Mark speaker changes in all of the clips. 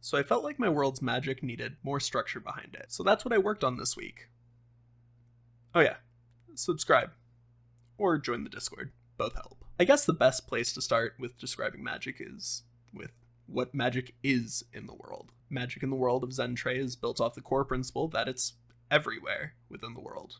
Speaker 1: So I felt like my world's magic needed more structure behind it. So that's what I worked on this week. Oh yeah, subscribe or join the Discord. Both help. I guess the best place to start with describing magic is with what magic is in the world. Magic in the world of Xentrae is built off the core principle that it's everywhere within the world.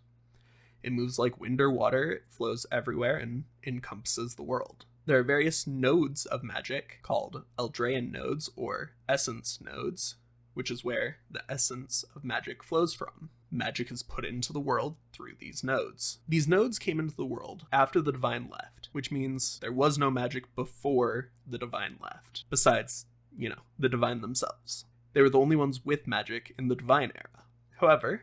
Speaker 1: It moves like wind or water, it flows everywhere and encompasses the world. There are various nodes of magic called Eldraean nodes or essence nodes, which is where the essence of magic flows from. Magic is put into the world through these nodes. These nodes came into the world after the Divine left, which means there was no magic before the Divine left, besides, the Divine themselves. They were the only ones with magic in the Divine era. However,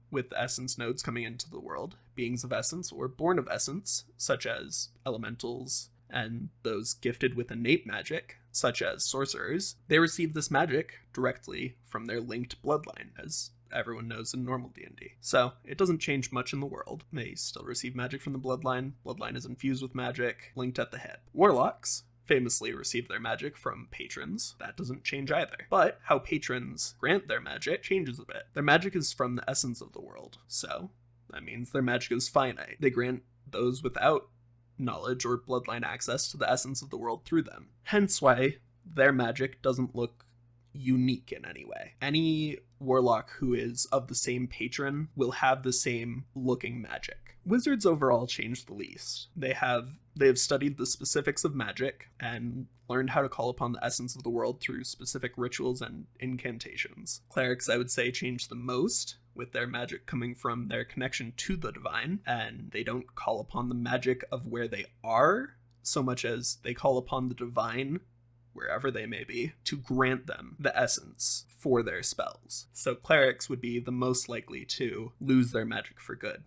Speaker 1: with the essence nodes coming into the world, beings of essence or born of essence, such as elementals, and those gifted with innate magic, such as sorcerers, they receive this magic directly from their linked bloodline, as everyone knows in normal D&D. So it doesn't change much in the world. They still receive magic from the bloodline. Bloodline is infused with magic, linked at the hip. Warlocks famously receive their magic from patrons. That doesn't change either. But how patrons grant their magic changes a bit. Their magic is from the essence of the world, so that means their magic is finite. They grant those without knowledge or bloodline access to the essence of the world through them. Hence why their magic doesn't look unique in any way. Any warlock who is of the same patron will have the same looking magic. Wizards overall change the least. They have studied the specifics of magic and learned how to call upon the essence of the world through specific rituals and incantations. Clerics, I would say, change the most, with their magic coming from their connection to the divine, and they don't call upon the magic of where they are so much as they call upon the divine, wherever they may be, to grant them the essence for their spells. So clerics would be the most likely to lose their magic for good.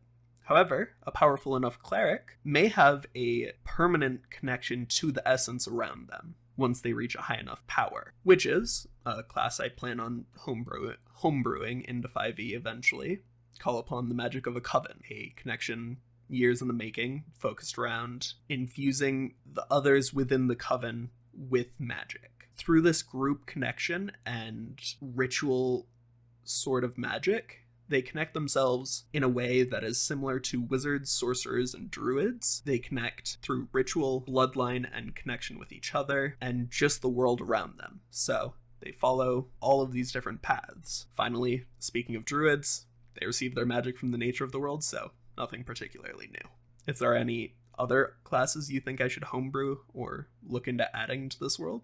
Speaker 1: However, a powerful enough cleric may have a permanent connection to the essence around them once they reach a high enough power, which is a class I plan on homebrewing into 5e eventually. Call upon the magic of a coven, a connection years in the making, focused around infusing the others within the coven with magic. Through this group connection and ritual sort of magic, they connect themselves in a way that is similar to wizards, sorcerers, and druids. They connect through ritual, bloodline, and connection with each other, and just the world around them. So they follow all of these different paths. Finally, speaking of druids, they receive their magic from the nature of the world, so nothing particularly new. If there are any other classes you think I should homebrew or look into adding to this world,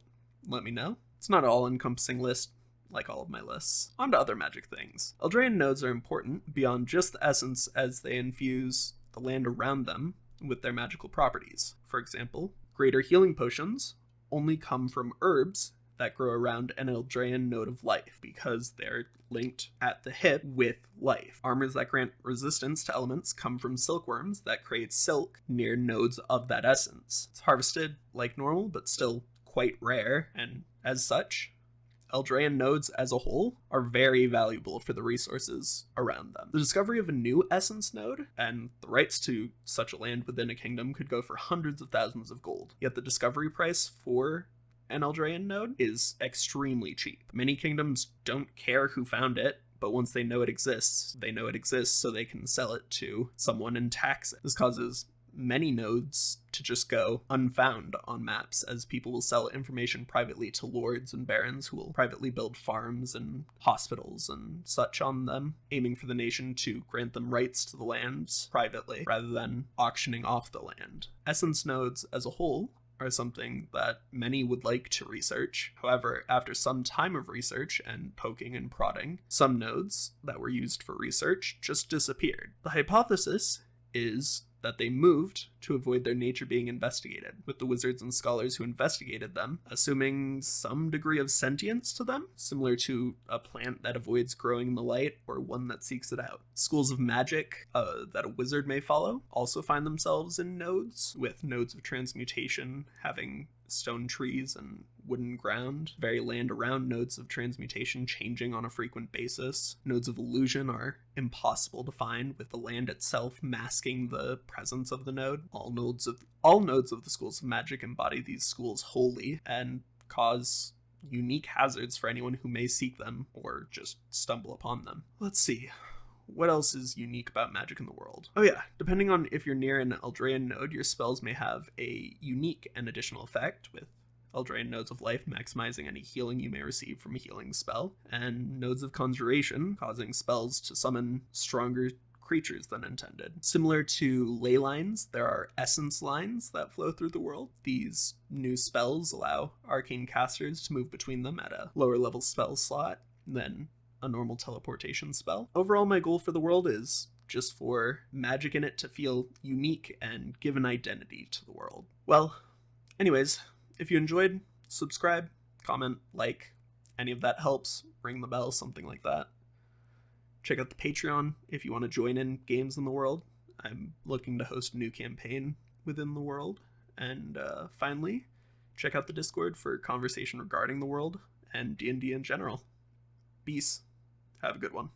Speaker 1: let me know. It's not an all-encompassing list, like all of my lists. On to other magic things. Eldraean nodes are important beyond just the essence, as they infuse the land around them with their magical properties. For example, greater healing potions only come from herbs that grow around an Eldraean node of life, because they're linked at the hip with life. Armors that grant resistance to elements come from silkworms that create silk near nodes of that essence. It's harvested like normal, but still quite rare, and as such, Eldraean nodes as a whole are very valuable for the resources around them. The discovery of a new essence node and the rights to such a land within a kingdom could go for hundreds of thousands of gold, yet the discovery price for an Eldraean node is extremely cheap. Many kingdoms don't care who found it, but once they know it exists so they can sell it to someone and tax it. This causes many nodes to just go unfound on maps, as people will sell information privately to lords and barons who will privately build farms and hospitals and such on them, aiming for the nation to grant them rights to the lands privately rather than auctioning off the land. Essence nodes as a whole are something that many would like to research. However, after some time of research and poking and prodding, some nodes that were used for research just disappeared. The hypothesis is that they moved to avoid their nature being investigated, with the wizards and scholars who investigated them assuming some degree of sentience to them, similar to a plant that avoids growing in the light or one that seeks it out. Schools of magic that a wizard may follow also find themselves in nodes, with nodes of transmutation having stone trees and wooden ground. Very land around nodes of transmutation changing on a frequent basis. Nodes of illusion are impossible to find, with the land itself masking the presence of the node. All nodes of the schools of magic embody these schools wholly and cause unique hazards for anyone who may seek them or just stumble upon them. Let's see. What else is unique about magic in the world? Oh yeah, depending on if you're near an Eldraine node, your spells may have a unique and additional effect, with Eldraine nodes of life maximizing any healing you may receive from a healing spell, and nodes of conjuration causing spells to summon stronger creatures than intended. Similar to ley lines, there are essence lines that flow through the world. These new spells allow arcane casters to move between them at a lower level spell slot than a normal teleportation spell. Overall, my goal for the world is just for magic in it to feel unique and give an identity to the world. Well, anyways, if you enjoyed, subscribe, comment, like, any of that helps, ring the bell, something like that. Check out the Patreon if you want to join in games in the world. I'm looking to host a new campaign within the world. And finally, check out the Discord for conversation regarding the world and D&D in general. Peace. Have a good one.